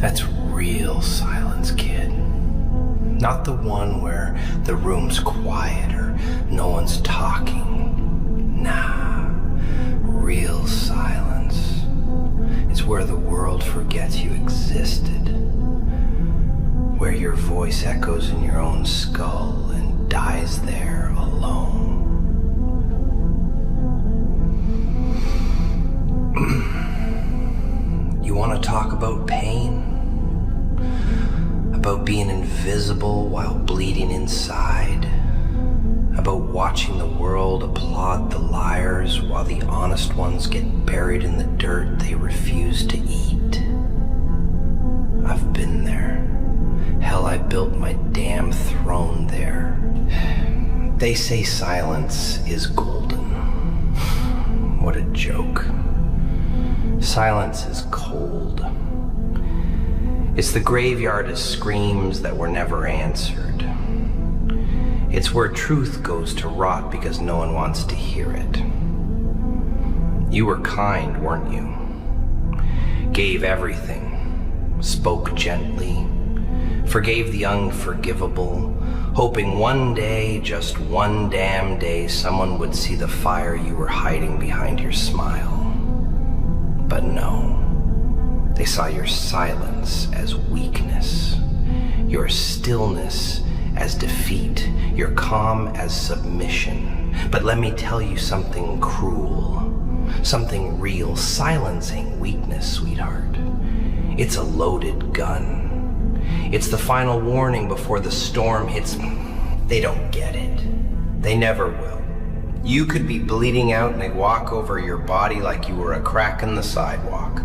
That's real silence, kid. Not the one where the room's quiet or no one's talking. Nah, real silence is where the world forgets you existed. Where your voice echoes in your own skull and dies there alone. You want to talk about pain? About being invisible while bleeding inside? About watching the world applaud the liars while the honest ones get buried in the dirt they refuse to eat? I've been there. Hell, I built my damn throne there. They say silence is golden. What a joke. Silence is cold. It's the graveyard of screams that were never answered. It's where truth goes to rot because no one wants to hear it. You were kind, weren't you? Gave everything, spoke gently, forgave the unforgivable, hoping one day, just one damn day, someone would see the fire you were hiding behind your smile. But no, they saw your silence as weakness, your stillness as defeat, your calm as submission. But let me tell you something cruel, something real. Silence ain't weakness, sweetheart. It's a loaded gun. It's the final warning before the storm hits. They don't get it. They never will. You could be bleeding out and they'd walk over your body like you were a crack in the sidewalk.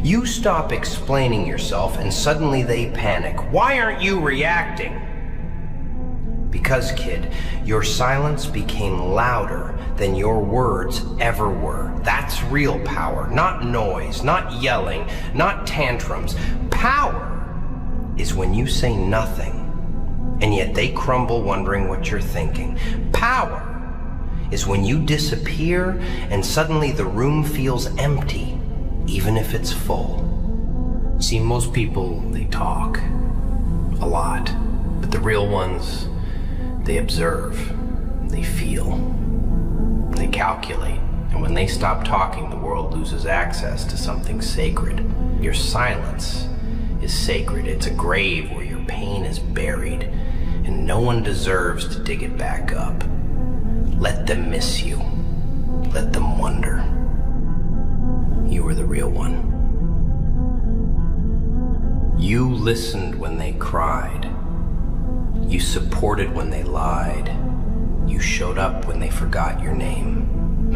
You stop explaining yourself and suddenly they panic. Why aren't you reacting? Because, kid, your silence became louder than your words ever were. That's real power, not noise, not yelling, not tantrums. Power is when you say nothing and yet they crumble wondering what you're thinking. Power is when you disappear and suddenly the room feels empty, even if it's full. See, most people, they talk a lot, but the real ones, they observe, they feel, they calculate, and when they stop talking, the world loses access to something sacred. Your silence is sacred. It's a grave where your pain is buried, and no one deserves to dig it back up. Let them miss you. Let them wonder. You were the real one. You listened when they cried. You supported when they lied. You showed up when they forgot your name.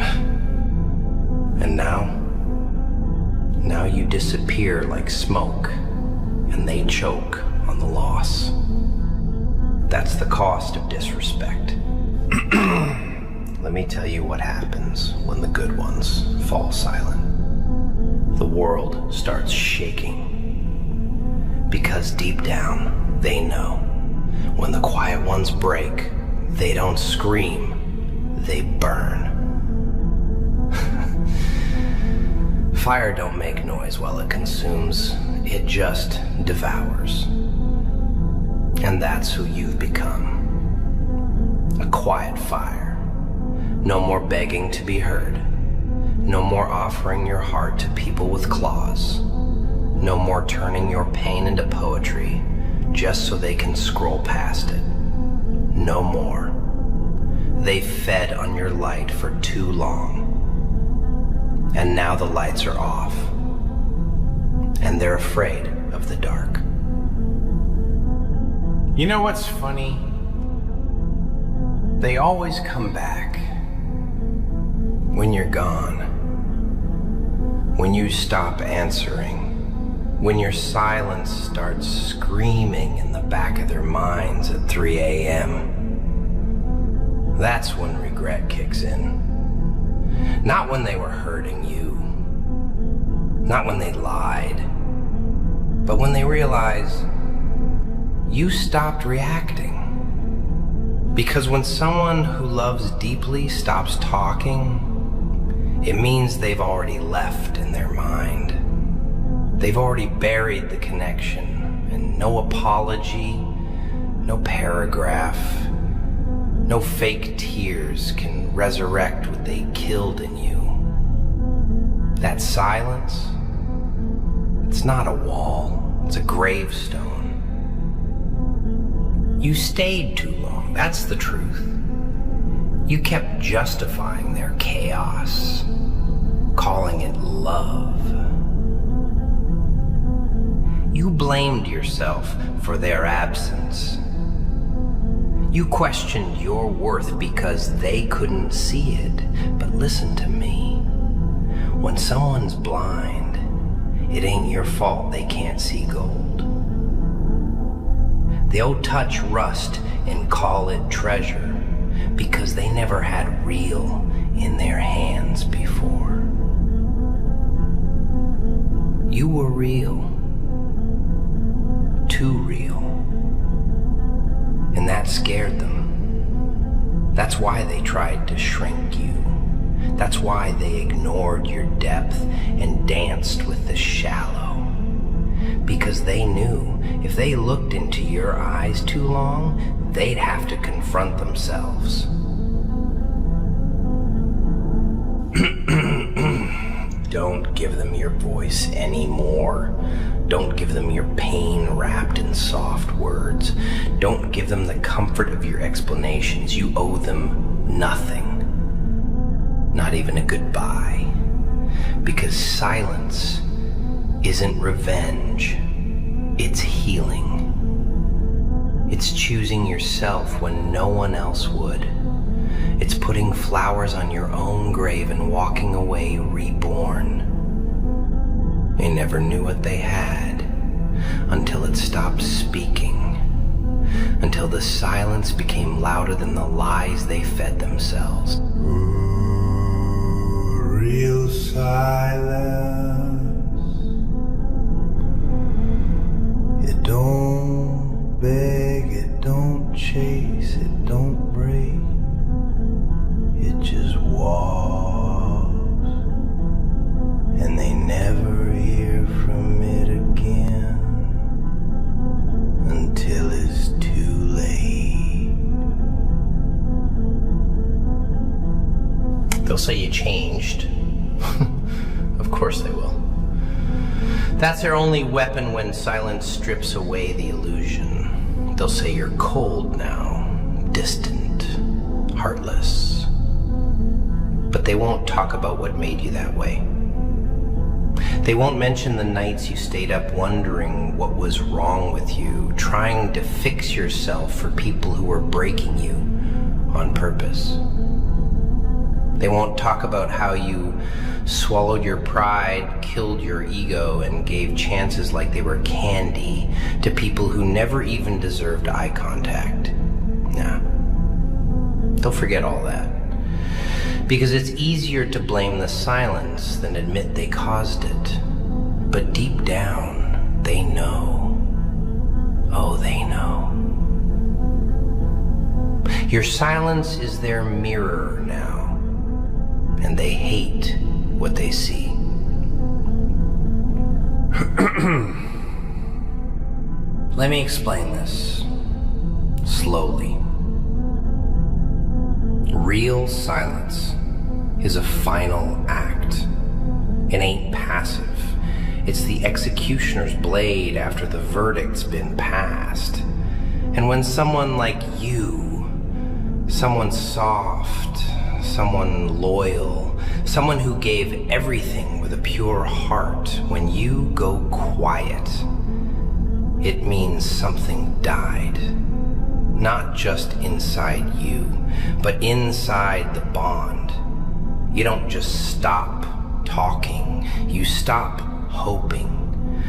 And now you disappear like smoke, and they choke on the loss. That's the cost of disrespect. Let me tell you what happens when the good ones fall silent. The world starts shaking. Because deep down, they know when the quiet ones break, they don't scream, they burn. Fire don't make noise while it consumes, it just devours. And that's who you've become. A quiet fire. No more begging to be heard. No more offering your heart to people with claws. No more turning your pain into poetry just so they can scroll past it. No more. They fed on your light for too long. And now the lights are off. And they're afraid of the dark. You know what's funny? They always come back. When you're gone, when you stop answering, when your silence starts screaming in the back of their minds at 3 a.m., that's when regret kicks in. Not when they were hurting you, not when they lied, but when they realize you stopped reacting. Because when someone who loves deeply stops talking, it means they've already left in their mind. They've already buried the connection, and no apology, no paragraph, no fake tears can resurrect what they killed in you. That silence, it's not a wall, it's a gravestone. You stayed too long, that's the truth. You kept justifying their chaos, calling it love. You blamed yourself for their absence. You questioned your worth because they couldn't see it. But listen to me. When someone's blind, it ain't your fault they can't see gold. They'll touch rust and call it treasure because they never had real in their hands before. You were real. Too real. And that scared them. That's why they tried to shrink you. That's why they ignored your depth and danced with the shallow. Because they knew if they looked into your eyes too long, they'd have to confront themselves. Don't give them your voice anymore. Don't give them your pain wrapped in soft words. Don't give them the comfort of your explanations. You owe them nothing. Not even a goodbye. Because silence isn't revenge. It's healing. It's choosing yourself when no one else would. It's putting flowers on your own grave and walking away reborn. They never knew what they had until it stopped speaking, until the silence became louder than the lies they fed themselves. Real silence. It don't beg, it don't chase, it don't break. It just walks, and they never hear from it again until it's too late. They'll say you changed. Of course they will. That's their only weapon when silence strips away the illusion. They'll say you're cold now, distant, heartless. But they won't talk about what made you that way. They won't mention the nights you stayed up wondering what was wrong with you, trying to fix yourself for people who were breaking you on purpose. They won't talk about how you swallowed your pride, killed your ego, and gave chances like they were candy to people who never even deserved eye contact. Nah. They'll forget all that. Because it's easier to blame the silence than admit they caused it. But deep down, they know. Oh, they know. Your silence is their mirror now, and they hate what they see. Let me explain this slowly. Real silence is a final act. It ain't passive. It's the executioner's blade after the verdict's been passed. And when someone like you, someone soft, someone loyal, someone who gave everything with a pure heart, when you go quiet, it means something died. Not just inside you, but inside the bond. You don't just stop talking, you stop hoping.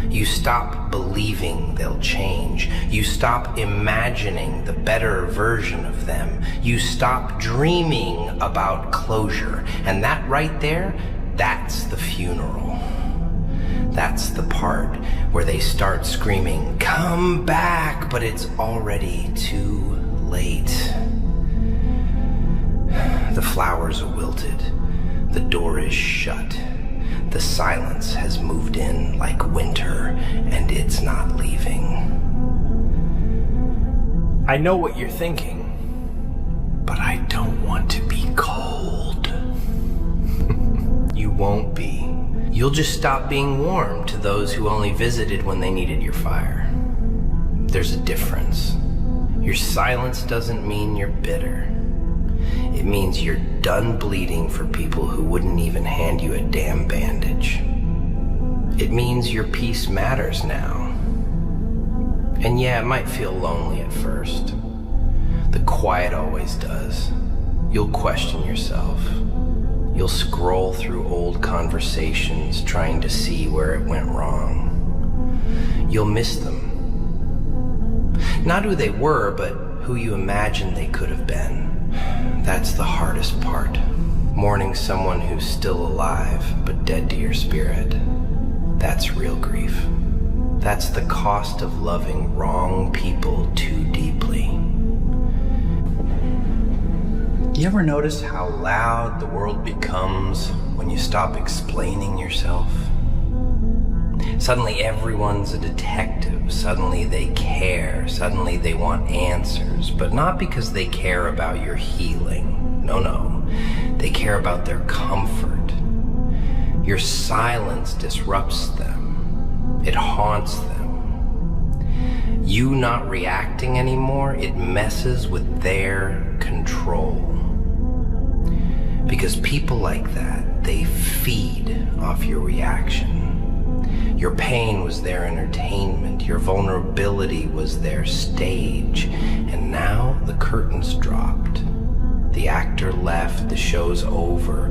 You stop believing they'll change. You stop imagining the better version of them. You stop dreaming about closure. And that right there, that's the funeral. That's the part where they start screaming, "Come back!" but it's already too late. The flowers are wilted. The door is shut. The silence has moved in like winter I know what you're thinking, but I don't want to be cold. You won't be. You'll just stop being warm to those who only visited when they needed your fire. There's a difference. Your silence doesn't mean you're bitter. It means you're done bleeding for people who wouldn't even hand you a damn bandage. It means your peace matters now. And yeah, it might feel lonely at first. The quiet always does. You'll question yourself. You'll scroll through old conversations trying to see where it went wrong. You'll miss them. Not who they were, but who you imagined they could have been. That's the hardest part. Mourning someone who's still alive, but dead to your spirit. That's real grief. That's the cost of loving wrong people too deeply. You ever notice how loud the world becomes when you stop explaining yourself? Suddenly everyone's a detective. Suddenly they care. Suddenly they want answers. But not because they care about your healing. No. They care about their comfort. Your silence disrupts them. It haunts them. You not reacting anymore, it messes with their control. Because people like that, they feed off your reaction. Your pain was their entertainment. Your vulnerability was their stage. And now the curtain's dropped. The actor left, the show's over,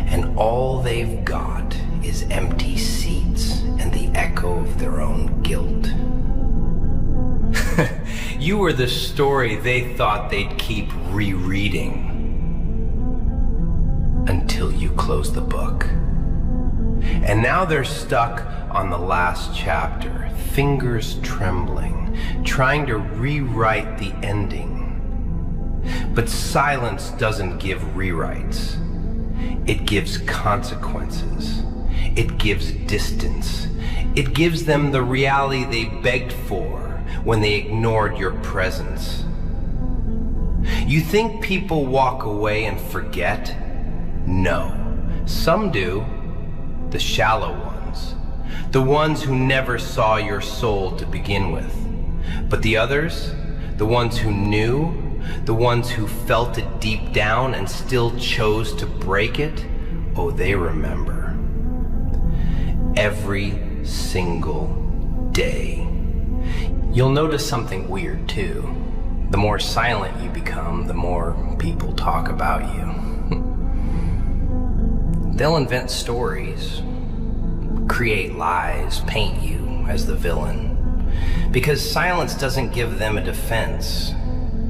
and all they've got is empty seats and the echo of their own guilt. You were the story they thought they'd keep rereading. Until you close the book. And now they're stuck on the last chapter, fingers trembling, trying to rewrite the ending. But silence doesn't give rewrites. It gives consequences. It gives distance. It gives them the reality they begged for when they ignored your presence. You think people walk away and forget? No. Some do. The shallow ones. The ones who never saw your soul to begin with. But the others, the ones who knew, the ones who felt it deep down and still chose to break it, oh, they remember. Every single day. You'll notice something weird too. The more silent you become, the more people talk about you. They'll invent stories, create lies, paint you as the villain. Because silence doesn't give them a defense,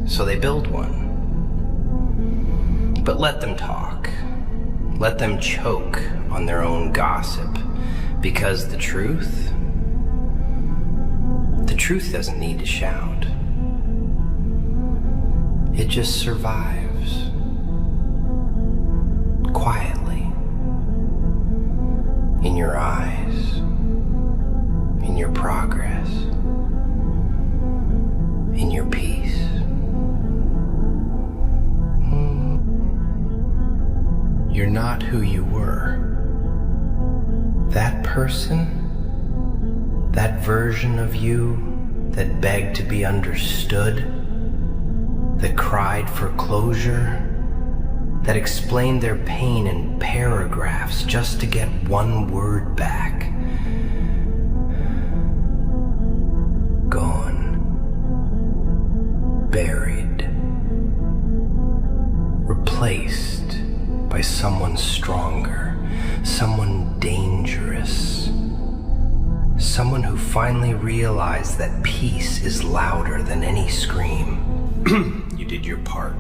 so they build one. But let them talk. Let them choke on their own gossip. Because the truth doesn't need to shout. It just survives. Quietly. In your eyes. In your progress. In your peace. You're not who you were. That person, that version of you that begged to be understood, that cried for closure, that explained their pain in paragraphs just to get one word back. Gone. Buried. Replaced by someone stronger, someone dangerous, someone who finally realized that peace is louder than any scream. You did your part.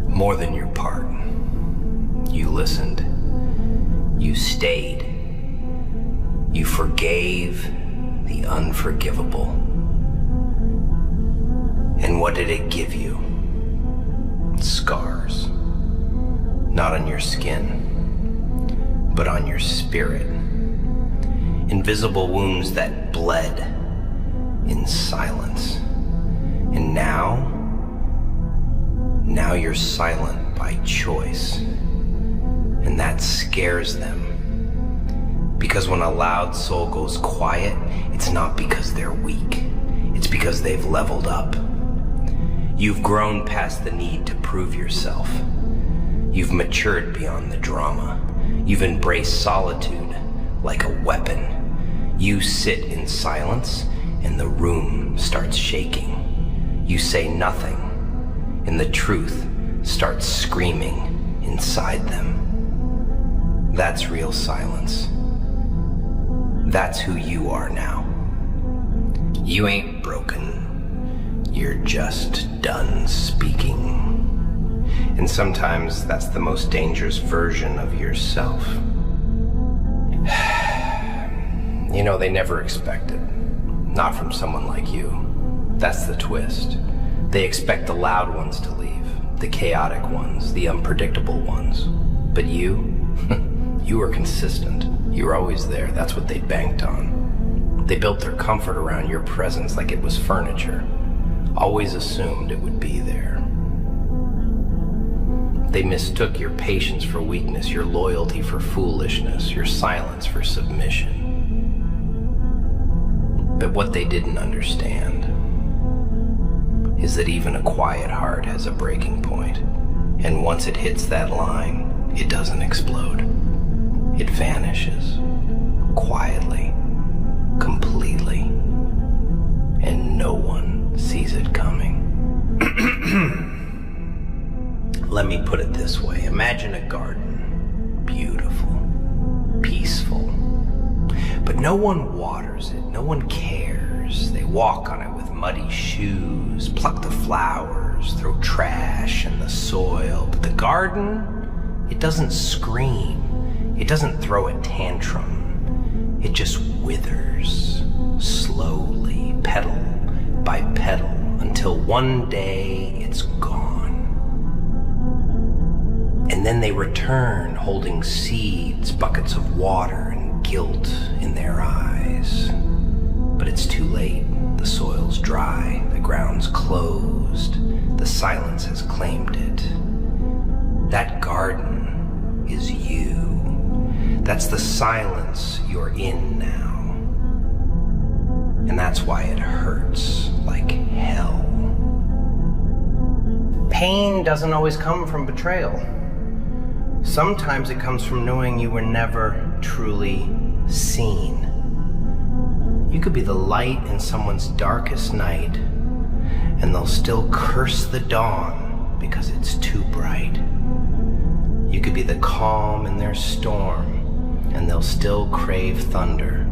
More than your part. You listened. You stayed. You forgave the unforgivable. And what did it give you? Scars. Not on your skin, but on your spirit. Invisible wounds that bled in silence. And now you're silent by choice. And that scares them. Because when a loud soul goes quiet, it's not because they're weak. It's because they've leveled up. You've grown past the need to prove yourself. You've matured beyond the drama. You've embraced solitude like a weapon. You sit in silence and the room starts shaking. You say nothing and the truth starts screaming inside them. That's real silence. That's who you are now. You ain't broken. You're just done speaking. And sometimes that's the most dangerous version of yourself. You know, they never expect it. Not from someone like you. That's the twist. They expect the loud ones to leave, the chaotic ones, the unpredictable ones. But you, you were consistent. You were always there. That's what they banked on. They built their comfort around your presence like it was furniture. Always assumed it would be there. They mistook your patience for weakness, your loyalty for foolishness, your silence for submission. But what they didn't understand is that even a quiet heart has a breaking point. And once it hits that line, it doesn't explode. It vanishes. Quietly. Completely. And no one sees it coming. Let me put it this way. Imagine a garden. Beautiful. Peaceful. But no one waters it. No one cares. They walk on it with muddy shoes, pluck the flowers, throw trash in the soil. But the garden, it doesn't scream. It doesn't throw a tantrum. It just withers, slowly, petal by petal, until one day it's gone. And then they return holding seeds, buckets of water, and guilt in their eyes. But it's too late. The soil's dry, the ground's closed, the silence has claimed it. That garden is you. That's the silence you're in now. And that's why it hurts like hell. Pain doesn't always come from betrayal. Sometimes it comes from knowing you were never truly seen. You could be the light in someone's darkest night, and they'll still curse the dawn because it's too bright. You could be the calm in their storm, and they'll still crave thunder.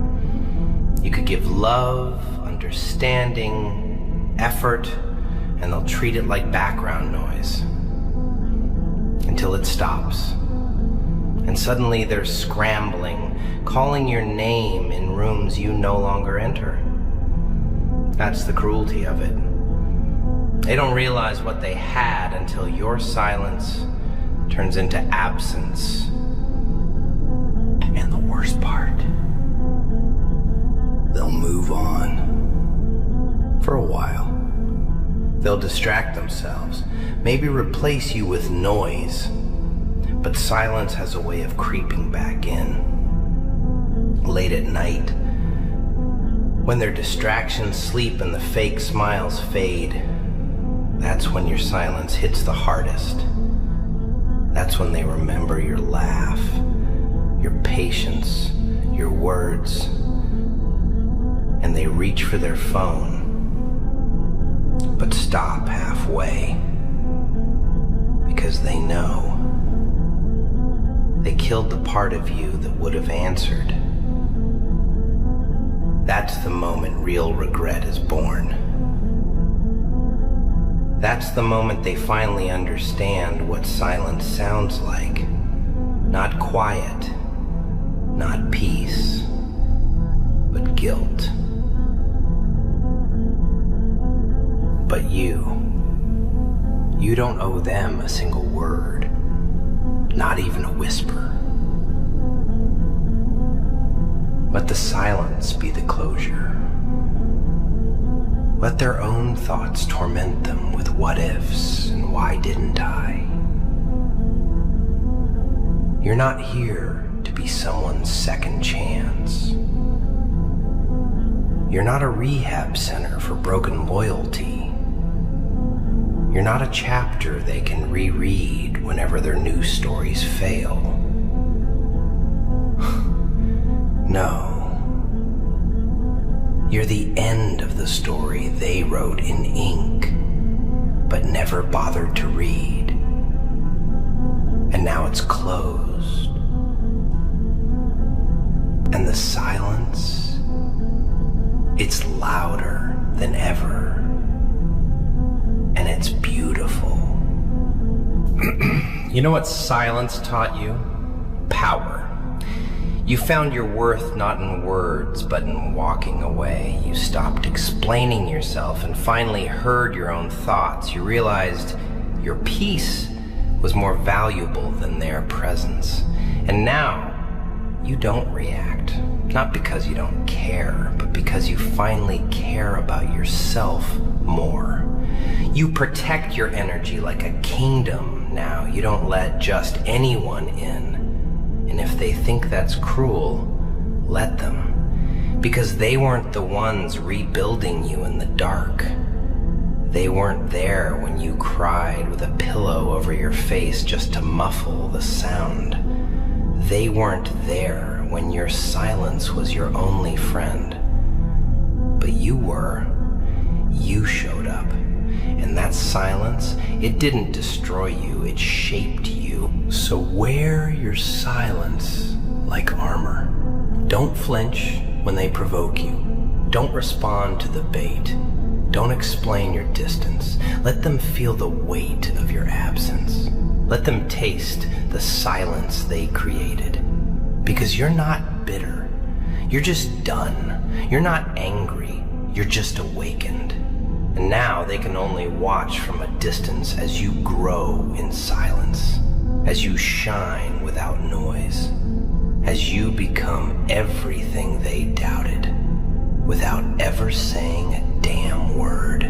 You could give love, understanding, effort, and they'll treat it like background noise. Until it stops. And suddenly they're scrambling, calling your name in rooms you no longer enter. That's the cruelty of it. They don't realize what they had until your silence turns into absence. And the worst part, they'll move on. For a while. They'll distract themselves, maybe replace you with noise. But silence has a way of creeping back in. Late at night, when their distractions sleep and the fake smiles fade, that's when your silence hits the hardest. That's when they remember your laugh, your patience, your words, and they reach for their phone, but stop halfway, because they know they killed the part of you that would have answered. That's the moment real regret is born. That's the moment they finally understand what silence sounds like. Not quiet, not peace, but guilt. But you don't owe them a single word. Not even a whisper. Let the silence be the closure. Let their own thoughts torment them with what ifs and why didn't I? You're not here to be someone's second chance. You're not a rehab center for broken loyalty. You're not a chapter they can reread whenever their news stories fail. No. You're the end of the story they wrote in ink, but never bothered to read. And now it's closed. And the silence, it's louder than ever. And it's beautiful. You know what silence taught you? Power. You found your worth not in words, but in walking away. You stopped explaining yourself and finally heard your own thoughts. You realized your peace was more valuable than their presence. And now, you don't react. Not because you don't care, but because you finally care about yourself more. You protect your energy like a kingdom now. You don't let just anyone in. And if they think that's cruel, let them. Because they weren't the ones rebuilding you in the dark. They weren't there when you cried with a pillow over your face just to muffle the sound. They weren't there when your silence was your only friend. But you were. You showed up. And that silence, it didn't destroy you, it shaped you. So wear your silence like armor. Don't flinch when they provoke you. Don't respond to the bait. Don't explain your distance. Let them feel the weight of your absence. Let them taste the silence they created. Because you're not bitter. You're just done. You're not angry. You're just awakened. And now they can only watch from a distance as you grow in silence, as you shine without noise, as you become everything they doubted, without ever saying a damn word.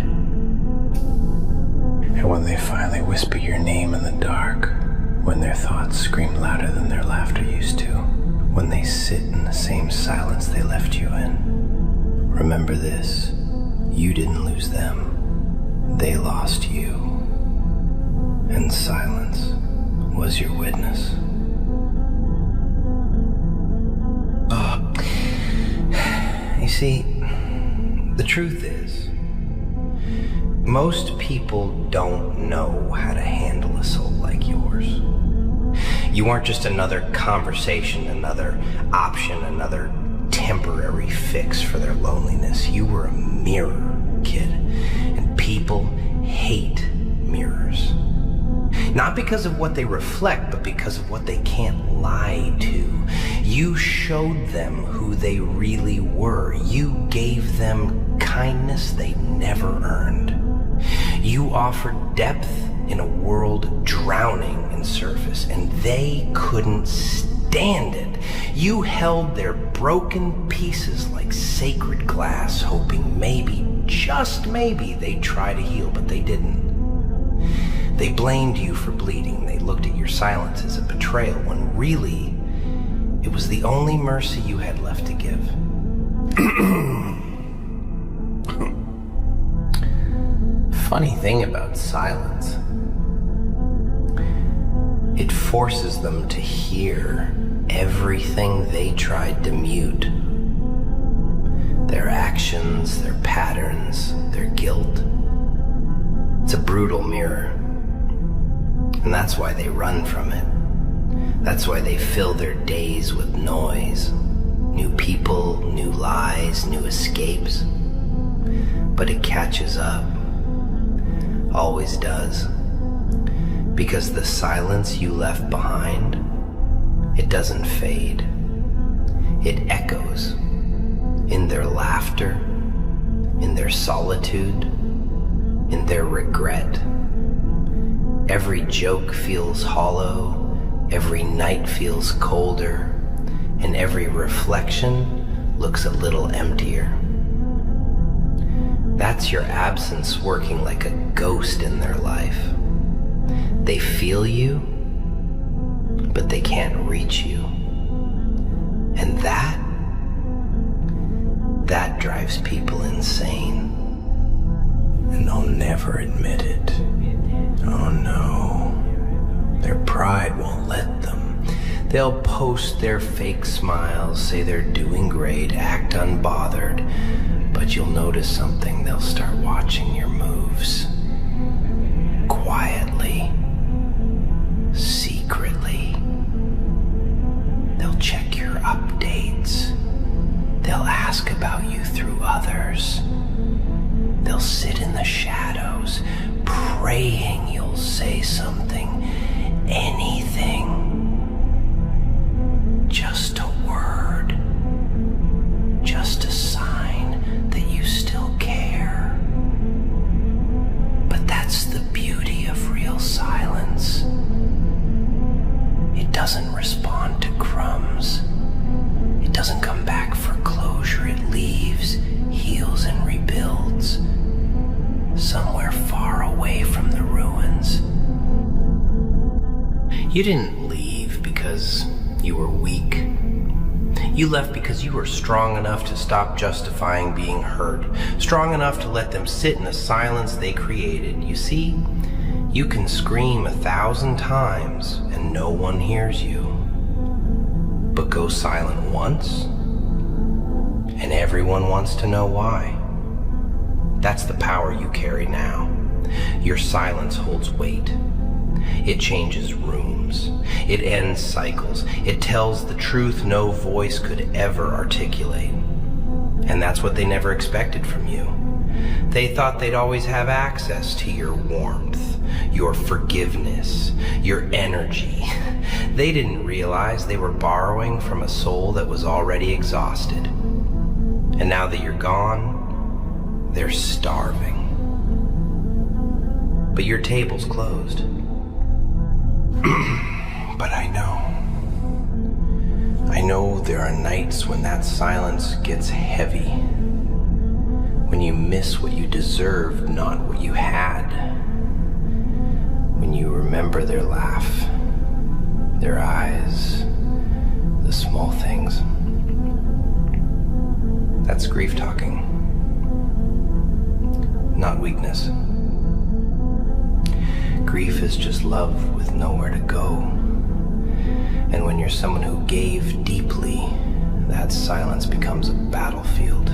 And when they finally whisper your name in the dark, when their thoughts scream louder than their laughter used to, when they sit in the same silence they left you in, remember this. You didn't lose them, they lost you. And silence was your witness. You see, the truth is, most people don't know how to handle a soul like yours. You aren't just another conversation, another option, another temporary fix for their loneliness. You were a mirror, kid. And people hate mirrors. Not because of what they reflect, but because of what they can't lie to. You showed them who they really were. You gave them kindness they never earned. You offered depth in a world drowning in surface, and they couldn't stand it. You held their broken pieces like sacred glass, hoping maybe, just maybe, they'd try to heal, but they didn't. They blamed you for bleeding. They looked at your silence as a betrayal, when really, it was the only mercy you had left to give. Funny thing about silence, it forces them to hear everything they tried to mute. Their actions, their patterns, their guilt. It's a brutal mirror. And that's why they run from it. That's why they fill their days with noise. New people, new lies, new escapes. But it catches up. Always does. Because the silence you left behind, it doesn't fade. It echoes in their laughter, in their solitude, in their regret. Every joke feels hollow, every night feels colder, and every reflection looks a little emptier. That's your absence working like a ghost in their life. They feel you, but they can't reach you. And that drives people insane. And they'll never admit it. Oh no. Their pride won't let them. They'll post their fake smiles, say they're doing great, act unbothered, but you'll notice something. They'll start watching your moves. Quietly. Secretly. They'll check your updates. They'll ask about you through others. They'll sit in the shadows, praying you'll say something, anything. Just a word. Just a sign that you still care. But that's the beauty of real silence. It doesn't respond to crumbs. It doesn't come back for closure. It leaves, heals, and rebuilds. Somewhere far away from the ruins. You didn't leave because you were weak. You left because you were strong enough to stop justifying being hurt, strong enough to let them sit in the silence they created. You see, you can scream 1,000 times and no one hears you. But go silent once, and everyone wants to know why. That's the power you carry now. Your silence holds weight. It changes rooms. It ends cycles. It tells the truth no voice could ever articulate. And that's what they never expected from you. They thought they'd always have access to your warmth, your forgiveness, your energy. They didn't realize they were borrowing from a soul that was already exhausted. And now that you're gone, they're starving. But your table's closed. But I know there are nights when that silence gets heavy. When you miss what you deserved, not what you had. When you remember their laugh, their eyes, the small things. That's grief talking, not weakness. Grief is just love with nowhere to go. And when you're someone who gave deeply, that silence becomes a battlefield.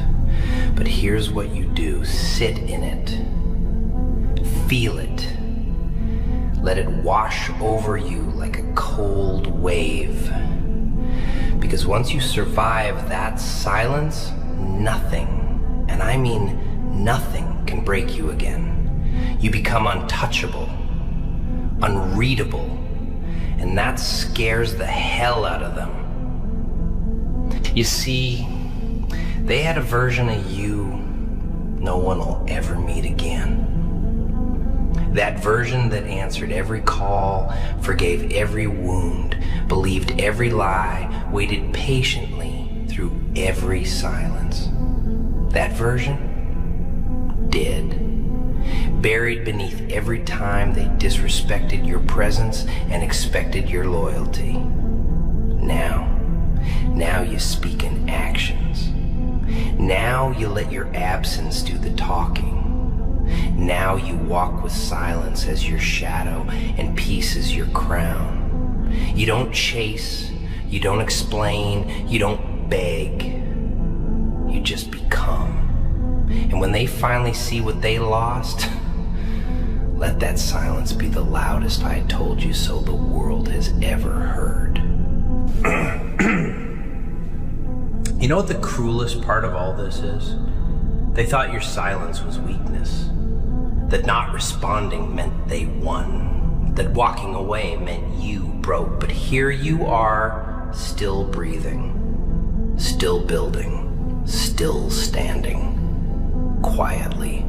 But here's what you do. Sit in it. Feel it. Let it wash over you like a cold wave. Because once you survive that silence, nothing, and I mean nothing, can break you again. You become untouchable, unreadable, and that scares the hell out of them. You see, they had a version of you no one will ever meet again. That version that answered every call, forgave every wound, believed every lie, waited patiently through every silence. That version? Dead. Buried beneath every time they disrespected your presence and expected your loyalty. Now you speak in actions. Now you let your absence do the talking. Now you walk with silence as your shadow and peace as your crown. You don't chase, you don't explain, you don't beg. You just become. And when they finally see what they lost, let that silence be the loudest I told you so the world has ever heard. You know what the cruelest part of all this is? They thought your silence was weakness. That not responding meant they won. That walking away meant you broke. But here you are, still breathing, still building, still standing, quietly,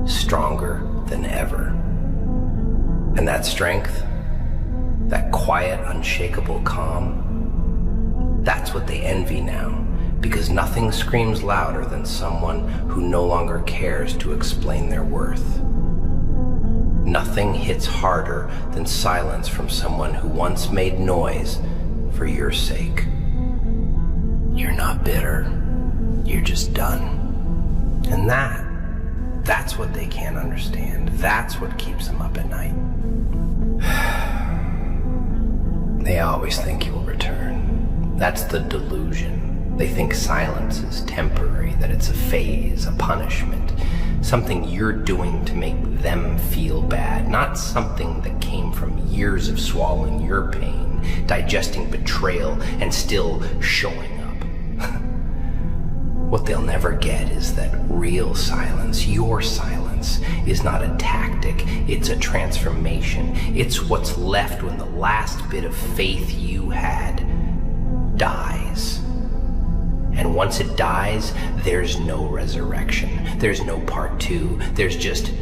stronger than ever. And that strength, that quiet, unshakable calm, that's what they envy now, Because nothing screams louder than someone who no longer cares to explain their worth. Nothing hits harder than silence from someone who once made noise for your sake. You're not bitter, you're just done. And that's what they can't understand. That's what keeps them up at night. They always think you will return. That's the delusion. They think silence is temporary, that it's a phase, a punishment, something you're doing to make them feel bad, not something that came from years of swallowing your pain, digesting betrayal, and still showing up. What they'll never get is that real silence, your silence, is not a tactic, it's a transformation. It's what's left when the last bit of faith you had dies. And once it dies, there's no resurrection. There's no part two. There's just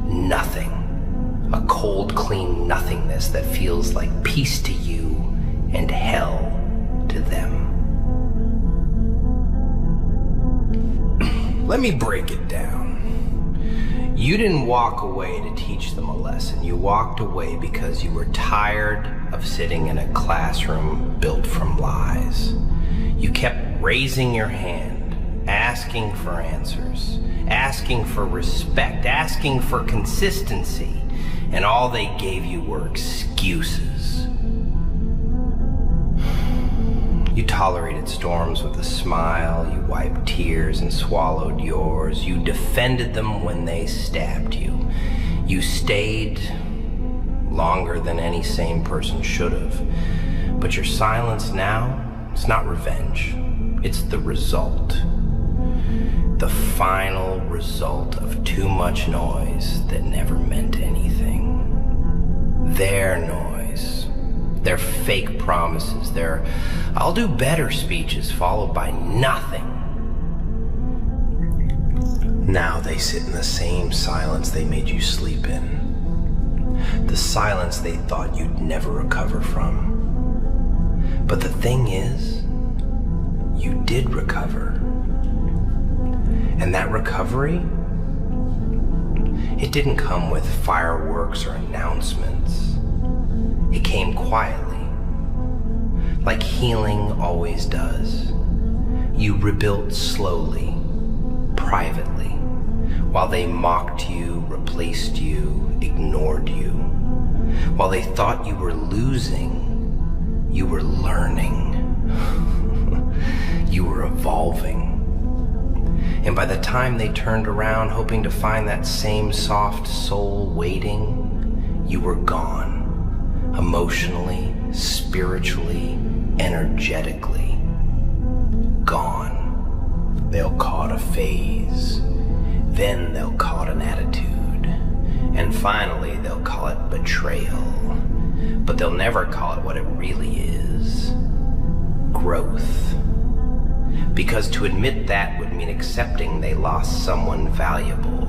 nothing. A cold, clean nothingness that feels like peace to you and hell to them. Let me break it down. You didn't walk away to teach them a lesson. You walked away because you were tired of sitting in a classroom built from lies. You kept raising your hand, asking for answers, asking for respect, asking for consistency, and all they gave you were excuses. You tolerated storms with a smile, you wiped tears and swallowed yours, you defended them when they stabbed you. You stayed longer than any sane person should have. But your silence now, it's not revenge. It's the result. The final result of too much noise that never meant anything. Their noise. Their fake promises. Their "I'll do better" speeches followed by nothing. Now they sit in the same silence they made you sleep in. The silence they thought you'd never recover from. But the thing is, you did recover. And that recovery, it didn't come with fireworks or announcements. It came quietly, like healing always does. You rebuilt slowly, privately, while they mocked you, replaced you, ignored you. While they thought you were losing, you were learning. You were evolving. And by the time they turned around, hoping to find that same soft soul waiting, you were gone. Emotionally, spiritually, energetically. Gone. They'll call it a phase. Then they'll call it an attitude. And finally, they'll call it betrayal. But they'll never call it what it really is. Growth. Because to admit that would mean accepting they lost someone valuable.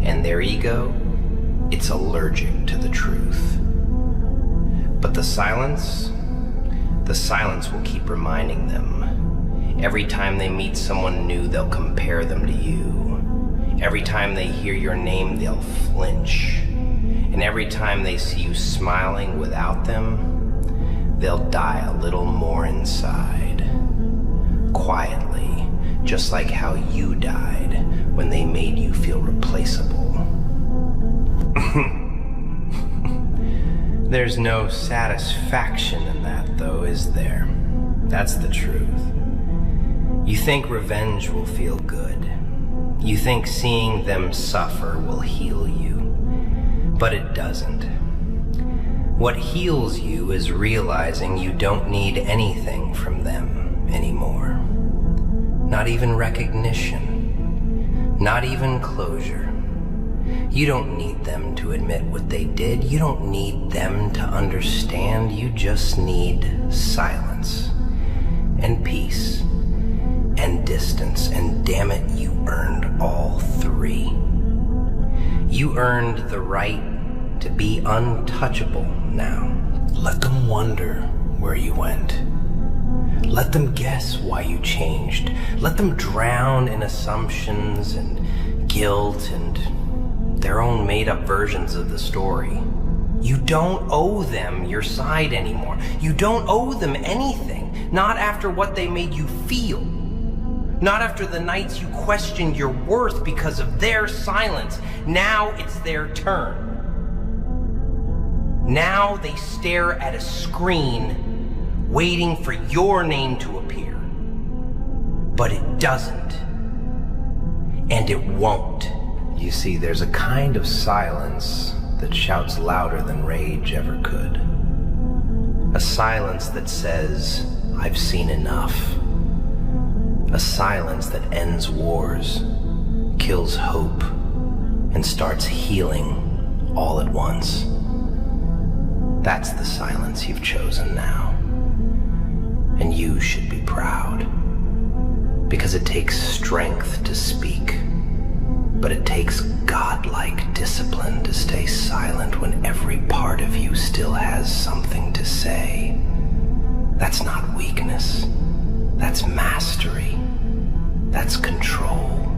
And their ego, it's allergic to the truth. But the silence will keep reminding them. Every time they meet someone new, they'll compare them to you. Every time they hear your name, they'll flinch. And every time they see you smiling without them, they'll die a little more inside. Quietly, just like how you died when they made you feel replaceable. There's no satisfaction in that, though, is there? That's the truth. You think revenge will feel good. You think seeing them suffer will heal you. But it doesn't. What heals you is realizing you don't need anything from them anymore. Not even recognition. Not even closure. You don't need them to admit what they did. You don't need them to understand. You just need silence and peace and distance. And damn it, you earned all three. You earned the right to be untouchable now. Let them wonder where you went. Let them guess why you changed. Let them drown in assumptions and guilt and their own made-up versions of the story. You don't owe them your side anymore. You don't owe them anything. Not after what they made you feel. Not after the nights you questioned your worth because of their silence. Now it's their turn. Now they stare at a screen, waiting for your name to appear. But it doesn't. And it won't. You see, there's a kind of silence that shouts louder than rage ever could. A silence that says, I've seen enough. A silence that ends wars, kills hope, and starts healing all at once. That's the silence you've chosen now. And you should be proud. Because it takes strength to speak. But it takes godlike discipline to stay silent when every part of you still has something to say. That's not weakness. That's mastery. That's control.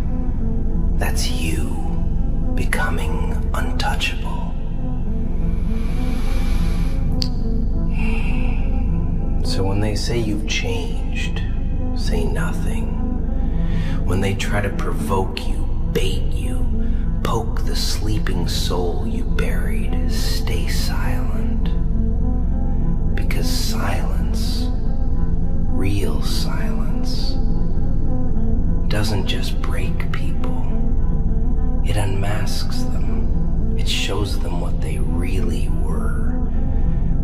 That's you becoming untouchable. So when they say you've changed, say nothing. When they try to provoke you, bait you, poke the sleeping soul you buried, stay silent. Because silence, real silence, doesn't just break people. It unmasks them. It shows them what they really were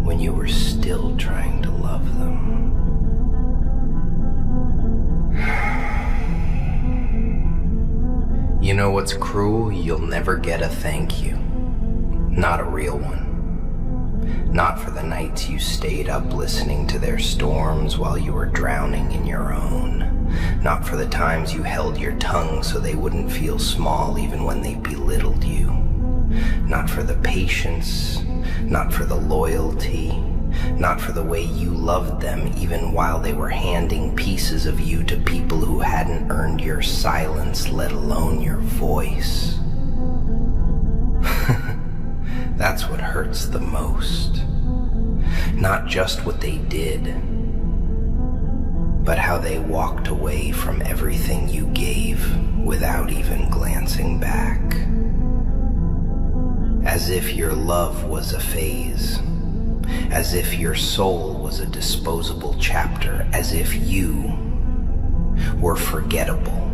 when you were still trying to love them. You know what's cruel? You'll never get a thank you. Not a real one. Not for the nights you stayed up listening to their storms while you were drowning in your own. Not for the times you held your tongue so they wouldn't feel small even when they belittled you. Not for the patience, not for the loyalty, not for the way you loved them even while they were handing pieces of you to people who hadn't earned your silence, let alone your voice. That's what hurts the most. Not just what they did, but how they walked away from everything you gave without even glancing back. As if your love was a phase. As if your soul was a disposable chapter. As if you were forgettable.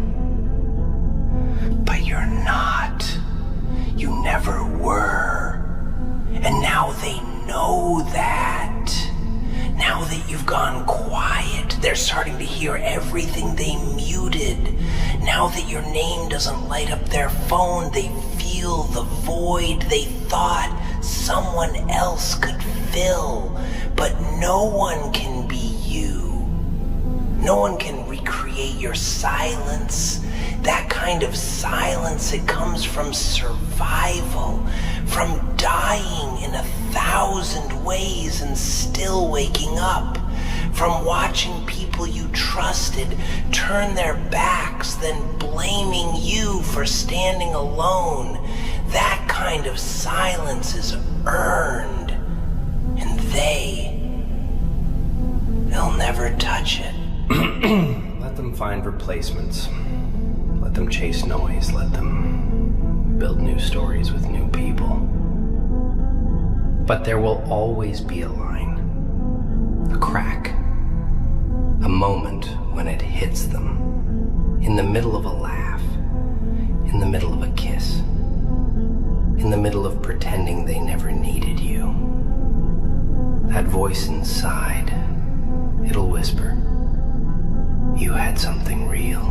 But you're not. You never were. And now they know that. Now that you've gone quiet, they're starting to hear everything they muted. Now that your name doesn't light up their phone, they feel the void they thought someone else could fill. But no one can be you. No one can recreate your silence. That kind of silence, it comes from survival, from dying in 1,000 ways and still waking up, from watching people you trusted turn their backs, then blaming you for standing alone. That kind of silence is earned, and they'll never touch it. Let them find replacements. Let them chase noise. Let them build new stories with new people. But there will always be a line, a crack, a moment when it hits them, in the middle of a laugh, in the middle of a kiss, in the middle of pretending they never needed you. That voice inside, it'll whisper, you had something real,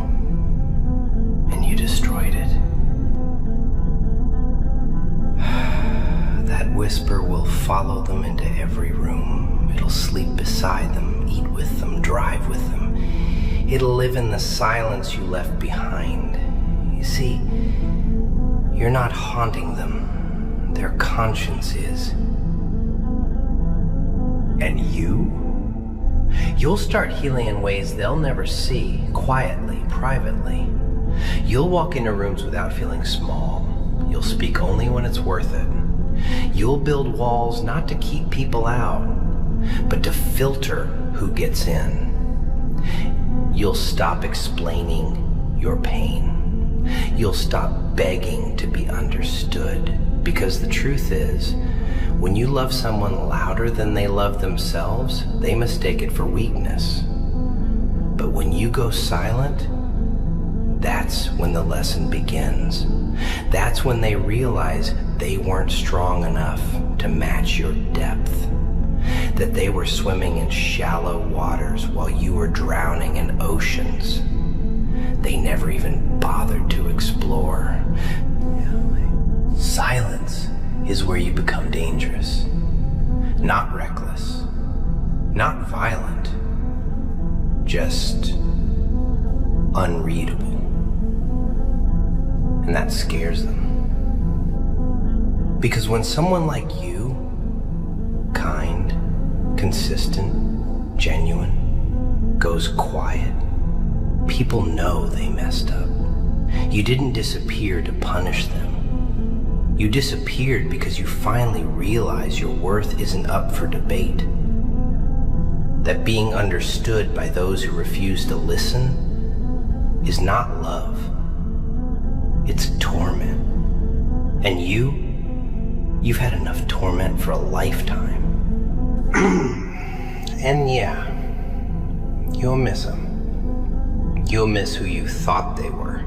and you destroyed it. That whisper will follow them into every room. It'll sleep beside them, eat with them, drive with them. It'll live in the silence you left behind. You see, you're not haunting them. Their conscience is. And you? You'll start healing in ways they'll never see, quietly, privately. You'll walk into rooms without feeling small. You'll speak only when it's worth it. You'll build walls not to keep people out, but to filter who gets in. You'll stop explaining your pain. You'll stop begging to be understood, because the truth is, when you love someone louder than they love themselves, they mistake it for weakness. But when you go silent, that's when the lesson begins. That's when they realize they weren't strong enough to match your depth. That they were swimming in shallow waters while you were drowning in oceans they never even bothered to explore. Silence is where you become dangerous. Not reckless, not violent, just unreadable. And that scares them. Because when someone like you, kind, consistent, genuine, goes quiet, people know they messed up. You didn't disappear to punish them. You disappeared because you finally realize your worth isn't up for debate. That being understood by those who refuse to listen is not love. It's torment. And you've had enough torment for a lifetime. And yeah, you'll miss them. You'll miss who you thought they were.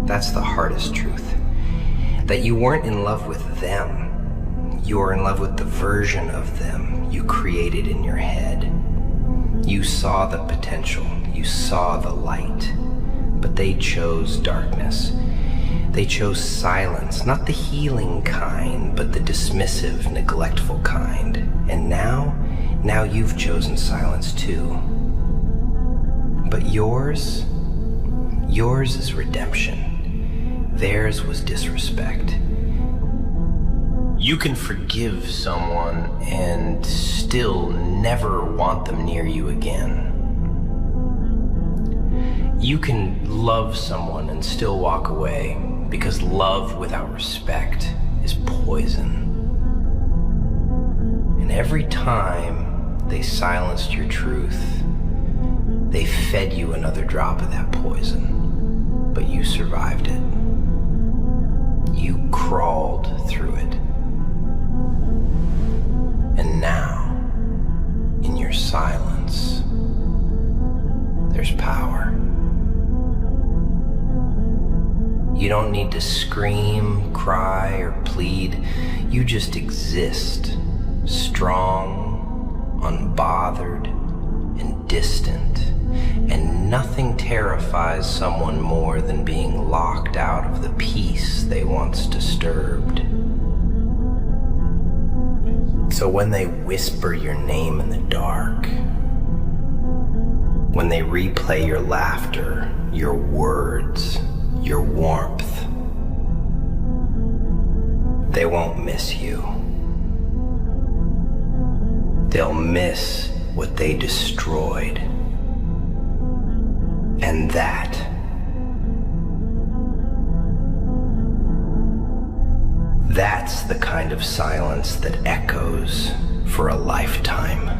That's the hardest truth. That you weren't in love with them. You were in love with the version of them you created in your head. You saw the potential. You saw the light. But they chose darkness. They chose silence, not the healing kind, but the dismissive, neglectful kind. And now you've chosen silence too. But yours is redemption. Theirs was disrespect. You can forgive someone and still never want them near you again. You can love someone and still walk away, because love without respect is poison. And every time they silenced your truth, they fed you another drop of that poison, but you survived it. You crawled through it. And now, in your silence, there's power. You don't need to scream, cry, or plead. You just exist, strong, unbothered, and distant. And nothing terrifies someone more than being locked out of the peace they once disturbed. So when they whisper your name in the dark, when they replay your laughter, your words, your warmth, they won't miss you. They'll miss what they destroyed. And that's the kind of silence that echoes for a lifetime.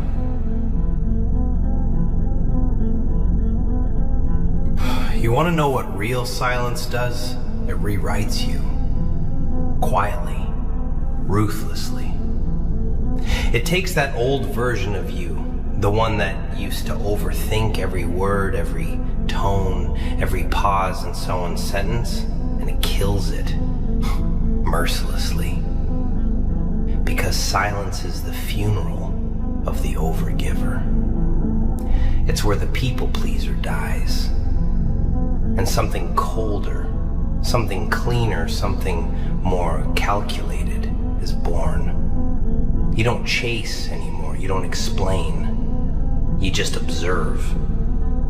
You want to know what real silence does? It rewrites you. Quietly, ruthlessly. It takes that old version of you, the one that used to overthink every word, every tone, every pause in someone's sentence, and it kills it mercilessly. Because silence is the funeral of the overgiver. It's where the people pleaser dies. And something colder, something cleaner, something more calculated is born. You don't chase anymore. You don't explain. You just observe.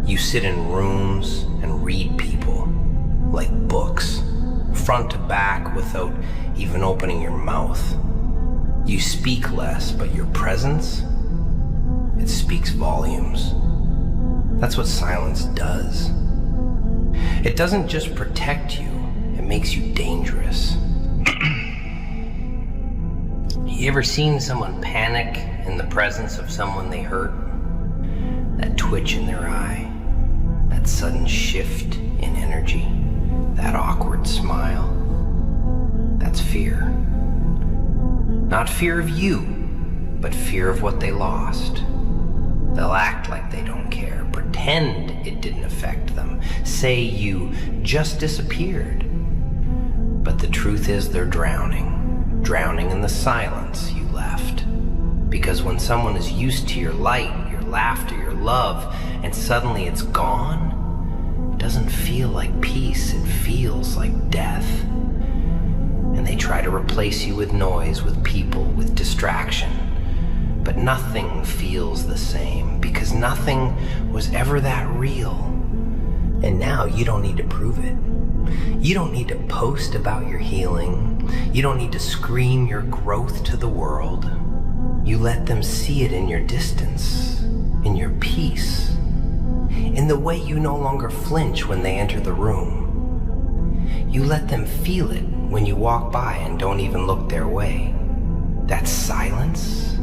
You sit in rooms and read people like books, front to back without even opening your mouth. You speak less, but your presence It speaks volumes. That's what silence does. It doesn't just protect you, it makes you dangerous. You ever seen someone panic in the presence of someone they hurt? That twitch in their eye, that sudden shift in energy, that awkward smile. That's fear. Not fear of you, but fear of what they lost. They'll act like they don't care, pretend it didn't affect them, say you just disappeared. But the truth is they're drowning in the silence you left. Because when someone is used to your light, your laughter, your love, and suddenly it's gone, it doesn't feel like peace, it feels like death. And they try to replace you with noise, with people, with distraction. But nothing feels the same, because nothing was ever that real. And now you don't need to prove it. You don't need to post about your healing. You don't need to scream your growth to the world. You let them see it in your distance, in your peace, in the way you no longer flinch when they enter the room. You let them feel it when you walk by and don't even look their way. That's silence.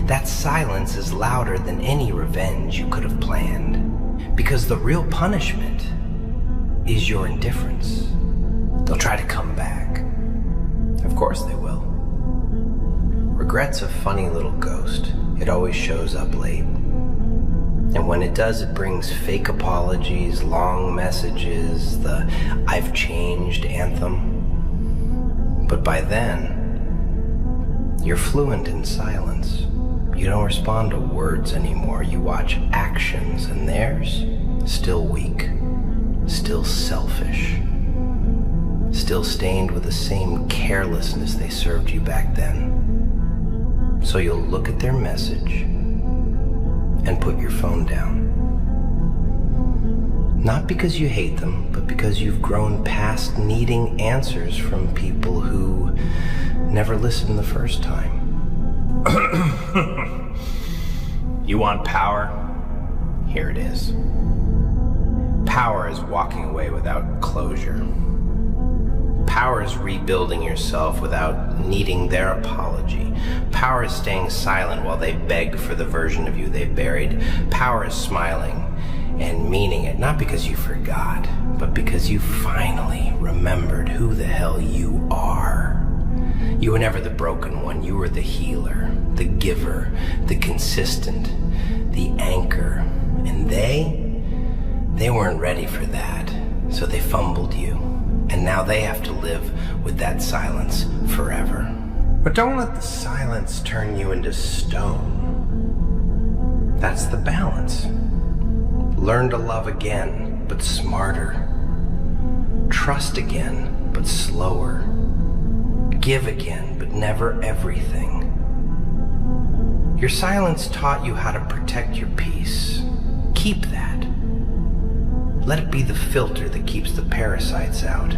That silence is louder than any revenge you could have planned. Because the real punishment is your indifference. They'll try to come back. Of course they will. Regret's a funny little ghost. It always shows up late. And when it does, it brings fake apologies, long messages, the "I've changed" anthem. But by then, you're fluent in silence. You don't respond to words anymore. You watch actions, and theirs, still weak, still selfish, still stained with the same carelessness they served you back then. So you'll look at their message and put your phone down. Not because you hate them, but because you've grown past needing answers from people who never listened the first time. You want power? Here it is. Power is walking away without closure. Power is rebuilding yourself without needing their apology. Power is staying silent while they beg for the version of you they buried. Power is smiling and meaning it, not because you forgot, but because you finally remembered who the hell you are. You were never the broken one. You were the healer, the giver, the consistent, the anchor. And they weren't ready for that, so they fumbled you. And now they have to live with that silence forever. But don't let the silence turn you into stone. That's the balance. Learn to love again, but smarter. Trust again, but slower. Give again, but never everything. Your silence taught you how to protect your peace. Keep that. Let it be the filter that keeps the parasites out.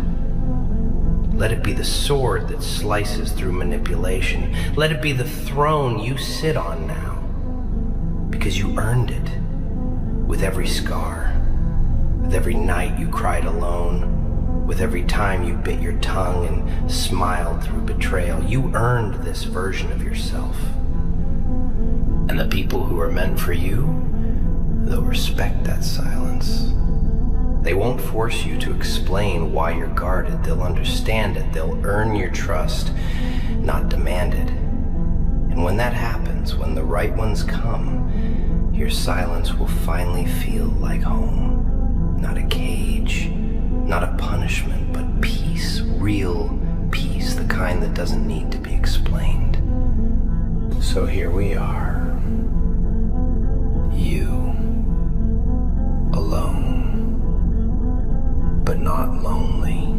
Let it be the sword that slices through manipulation. Let it be the throne you sit on now. Because you earned it. With every scar. With every night you cried alone. With every time you bit your tongue and smiled through betrayal. You earned this version of yourself. And the people who are meant for you, they'll respect that silence. They won't force you to explain why you're guarded. They'll understand it. They'll earn your trust, not demand it. And when that happens, when the right ones come, your silence will finally feel like home. Not a cage, not a punishment, but peace, real peace, the kind that doesn't need to be explained. So here we are. You. Alone. But not lonely.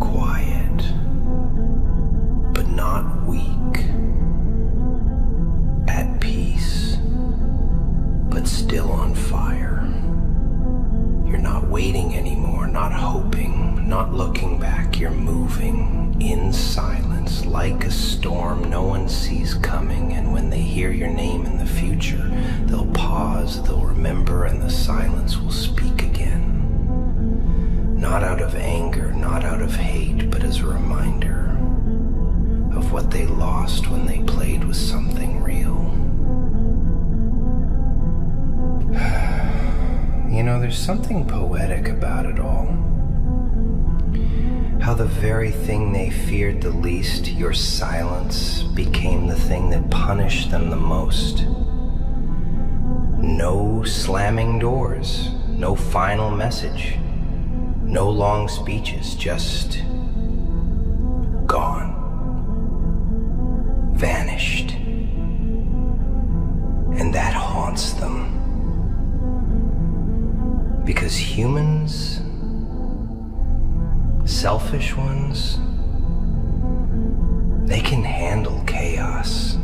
Quiet. But not weak. At peace. But still on fire. You're not waiting anymore, not hoping, not looking back, you're moving in silence like a storm no one sees coming. And when they hear your name in the future, they'll pause, they'll remember, and the silence will speak again. Not out of anger, not out of hate, but as a reminder of what they lost when they played with something real. You know, there's something poetic about it all. How the very thing they feared the least, your silence, became the thing that punished them the most. No slamming doors, no final message, no long speeches, just gone, vanished. And that haunts them. Because humans, selfish ones, they can handle chaos.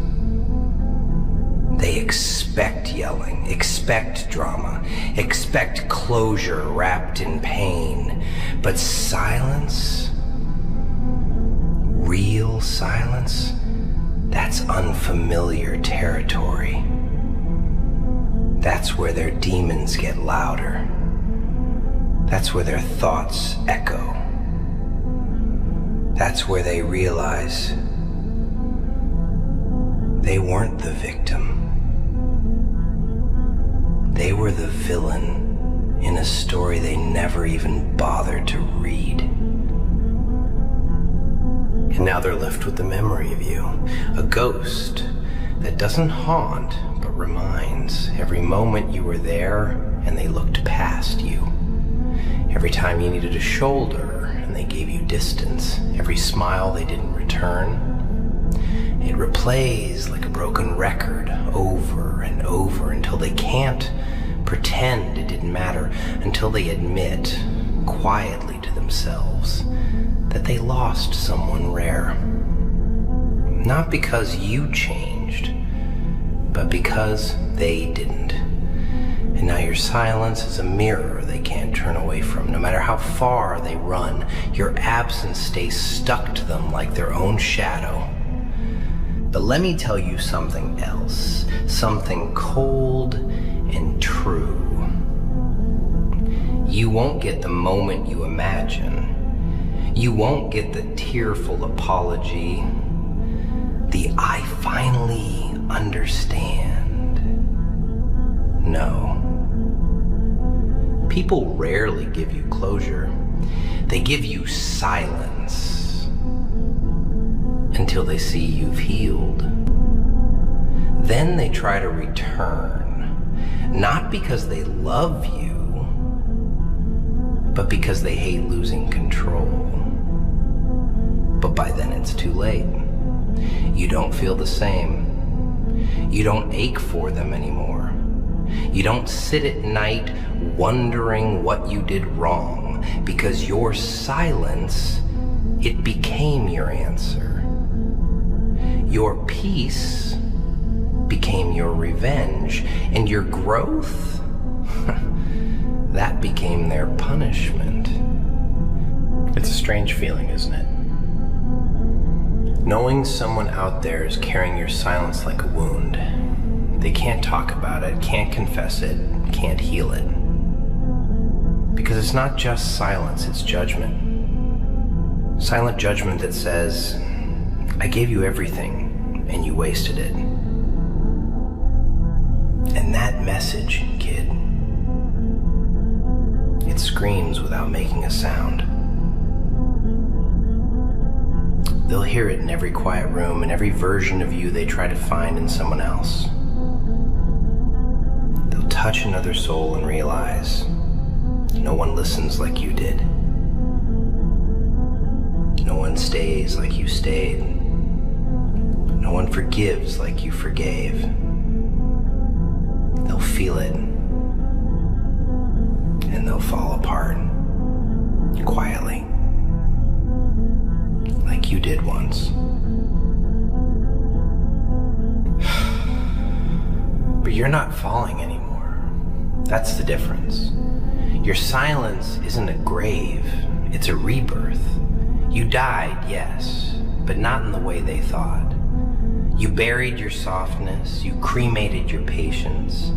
They expect yelling, expect drama, expect closure wrapped in pain. But silence, real silence, that's unfamiliar territory. That's where their demons get louder. That's where their thoughts echo. That's where they realize they weren't the victim. They were the villain in a story they never even bothered to read. And now they're left with the memory of you, a ghost that doesn't haunt, but reminds every moment you were there and they looked past you. Every time you needed a shoulder and they gave you distance, every smile they didn't return. It replays like a broken record over and over until they can't pretend it didn't matter, until they admit quietly to themselves that they lost someone rare. Not because you changed, but because they didn't. And now your silence is a mirror they can't turn away from. No matter how far they run, your absence stays stuck to them like their own shadow. But let me tell you something else, something cold and true. You won't get the moment you imagine. You won't get the tearful apology, the "I finally understand." No. People rarely give you closure. They give you silence until they see you've healed. Then they try to return, not because they love you, but because they hate losing control. But by then it's too late. You don't feel the same. You don't ache for them anymore. You don't sit at night wondering what you did wrong, because your silence, it became your answer. Your peace became your revenge, and your growth, that became their punishment. It's a strange feeling, isn't it? Knowing someone out there is carrying your silence like a wound. They can't talk about it, can't confess it, can't heal it. Because it's not just silence, it's judgment. Silent judgment that says, I gave you everything and you wasted it. And that message, kid, it screams without making a sound. They'll hear it in every quiet room, in every version of you they try to find in someone else. They'll touch another soul and realize no one listens like you did. No one stays like you stayed. No one forgives like you forgave. They'll feel it, and they'll fall apart quietly, like you did once. But you're not falling anymore. That's the difference. Your silence isn't a grave, It's a rebirth. You died, yes, but not in the way they thought. You buried your softness, you cremated your patience,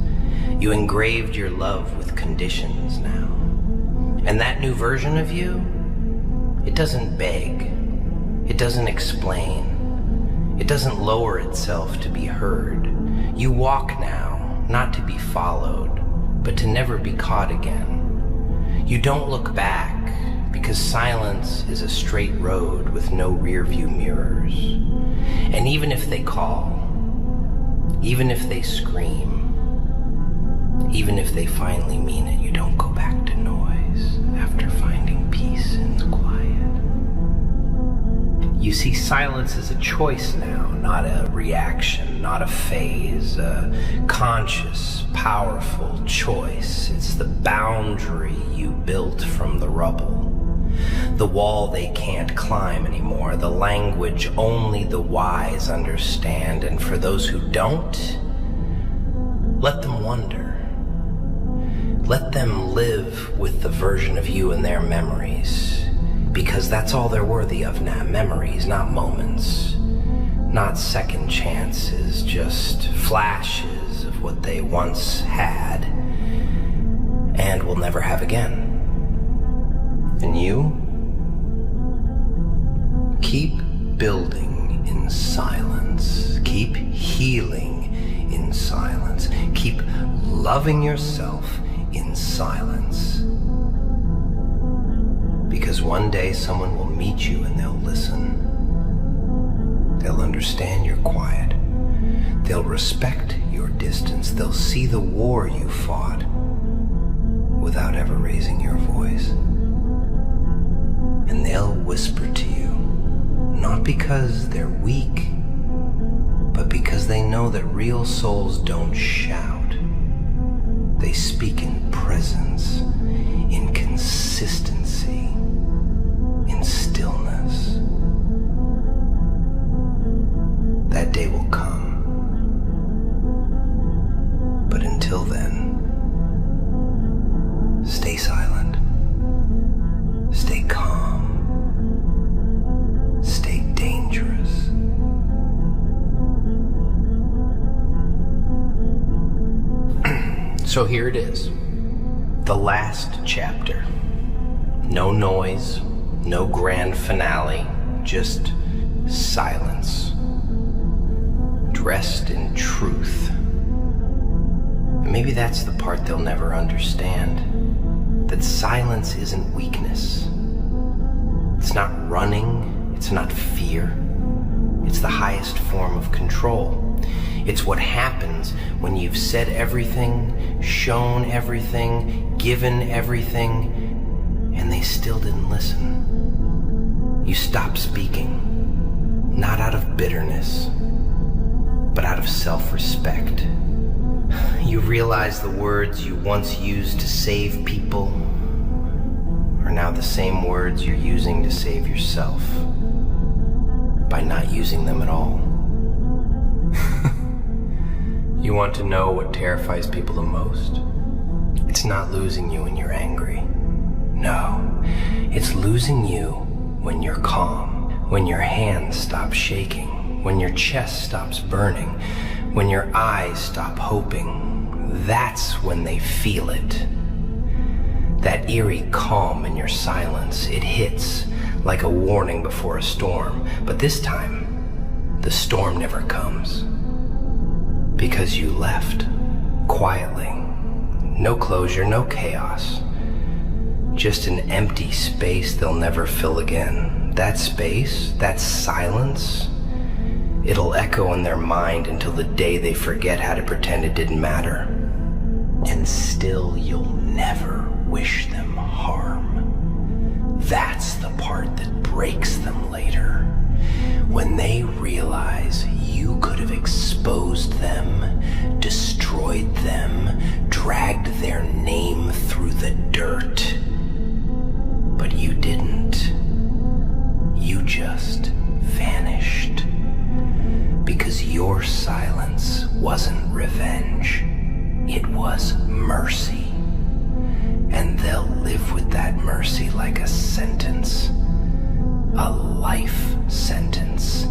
you engraved your love with conditions now. And that new version of you, it doesn't beg, it doesn't explain, it doesn't lower itself to be heard. You walk now, not to be followed, but to never be caught again. You don't look back, because silence is a straight road with no rear-view mirrors. And even if they call, even if they scream, even if they finally mean it, you don't go back to noise after finding peace in the quiet. You see silence as a choice now, not a reaction, not a phase, a conscious, powerful choice. It's the boundary you built from the rubble. The wall they can't climb anymore, the language only the wise understand, and for those who don't, let them wonder. Let them live with the version of you in their memories, because that's all they're worthy of now, memories, not moments, not second chances, just flashes of what they once had and will never have again. And you? Keep building in silence. Keep healing in silence. Keep loving yourself in silence. Because one day someone will meet you and they'll listen. They'll understand your quiet. They'll respect your distance. They'll see the war you fought without ever raising your voice. And they'll whisper to you, not because they're weak, but because they know that real souls don't shout. They speak in presence, in consistency, in stillness. That day will come. But until then, stay silent, stay calm, stay dangerous. So here it is, the last chapter. No noise, no grand finale, just silence, dressed in truth. And maybe that's the part they'll never understand, that silence isn't weakness. It's not running, it's not fear. It's the highest form of control. It's what happens when you've said everything, shown everything, given everything, and they still didn't listen. You stop speaking, not out of bitterness, but out of self-respect. You realize the words you once used to save people are now the same words you're using to save yourself by not using them at all. You want to know what terrifies people the most? It's not losing you when you're angry. No, it's losing you when you're calm, when your hands stop shaking, when your chest stops burning, when your eyes stop hoping. That's when they feel it. That eerie calm in your silence, it hits like a warning before a storm. But this time, the storm never comes. Because you left, quietly. No closure, no chaos. Just an empty space they'll never fill again. That space, that silence, it'll echo in their mind until the day they forget how to pretend it didn't matter. And still you'll never wish them harm. That's the part that breaks them later. When they realize you could have exposed them, destroyed them, dragged their name through the dirt. But you didn't. You just vanished. Because your silence wasn't revenge. It was mercy. live with that mercy like a sentence, a life sentence.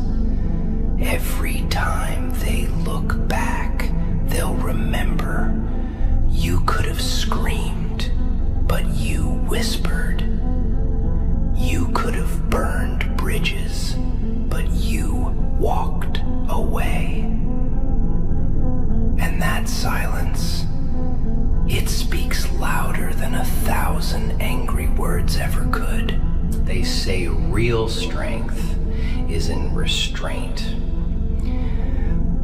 Every time they look back, they'll remember you could have screamed, but you whispered. You could have burned bridges, but you walked away. And that silence, it speaks louder than 1,000 angry words ever could. They say real strength is in restraint.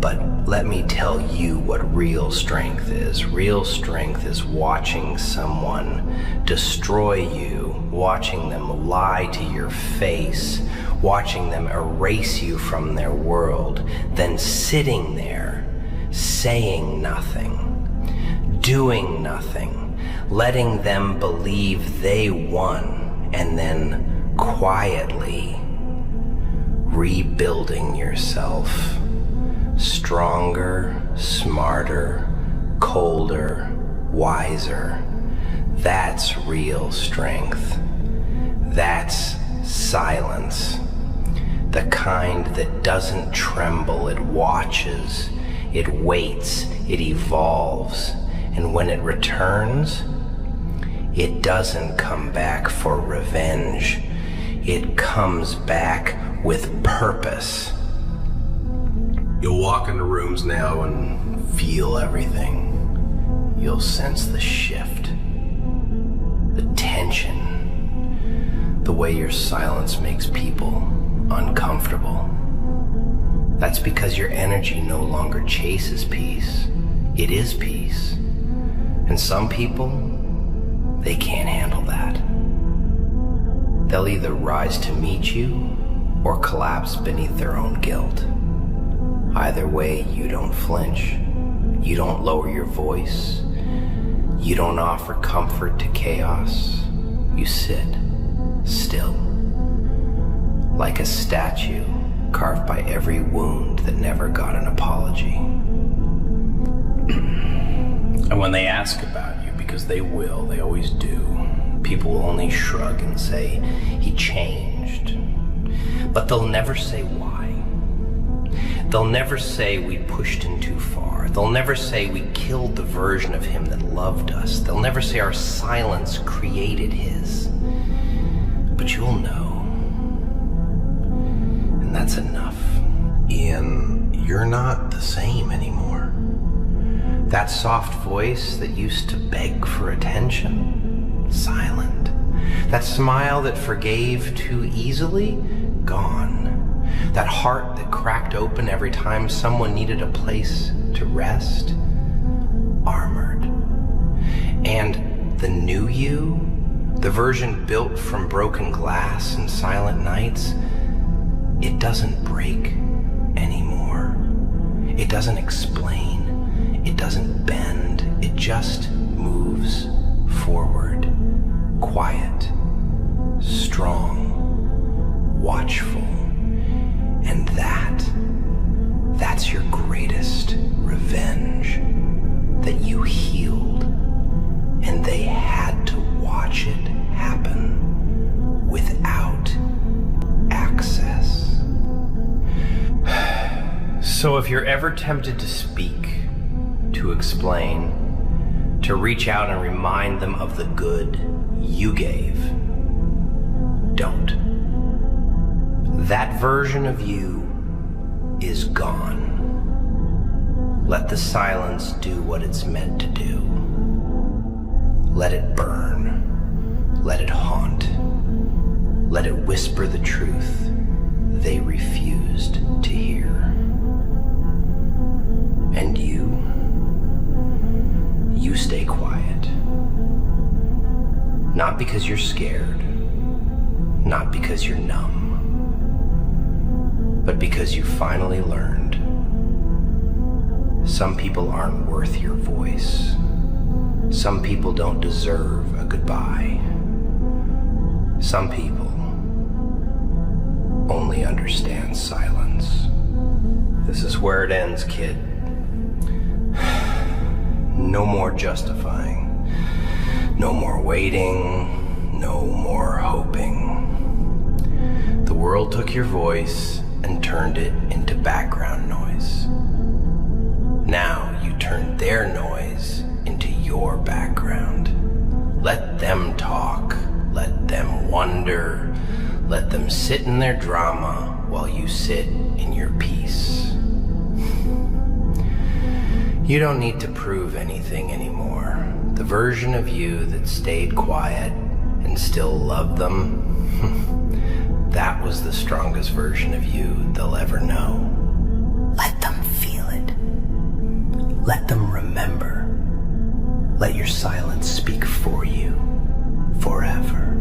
But let me tell you what real strength is. Real strength is watching someone destroy you, watching them lie to your face, watching them erase you from their world, then sitting there, saying nothing, doing nothing, letting them believe they won, and then quietly rebuilding yourself. Stronger, smarter, colder, wiser. That's real strength. That's silence. The kind that doesn't tremble, it watches, it waits, it evolves, and when it returns, it doesn't come back for revenge. It comes back with purpose. You'll walk into rooms now and feel everything. You'll sense the shift, the tension, the way your silence makes people uncomfortable. That's because your energy no longer chases peace. It is peace. And some people, they can't handle that. They'll either rise to meet you or collapse beneath their own guilt. Either way, you don't flinch. You don't lower your voice. You don't offer comfort to chaos. You sit still, like a statue carved by every wound that never got an apology. And when they ask about you, because they will, they always do, people will only shrug and say, he changed. But they'll never say why. They'll never say we pushed him too far. They'll never say we killed the version of him that loved us. They'll never say our silence created his. But you'll know. And that's enough. Ian, you're not the same anymore. That soft voice that used to beg for attention, silent. That smile that forgave too easily, gone. That heart that cracked open every time someone needed a place to rest, armored. And the new you, the version built from broken glass and silent nights, it doesn't break anymore. It doesn't explain. It doesn't bend. It just moves forward, quiet, strong, watchful. And that's your greatest revenge, that you healed, and they had to watch it happen without access. So if you're ever tempted to speak, to explain, to reach out and remind them of the good you gave, don't. That version of you is gone. Let the silence do what it's meant to do. Let it burn. Let it haunt. Let it whisper the truth they refused to hear. And you stay quiet. Not because you're scared, not because you're numb, but because you finally learned some people aren't worth your voice. Some people don't deserve a goodbye. Some people only understand silence. This is where it ends, kid. No more justifying. No more waiting, no more hoping. The world took your voice and turned it into background noise. Now you turn their noise into your background. Let them talk, let them wonder, let them sit in their drama while you sit in your peace. You don't need to prove anything anymore. The version of you that stayed quiet and still loved them, that was the strongest version of you they'll ever know. Let them feel it. Let them remember. Let your silence speak for you forever.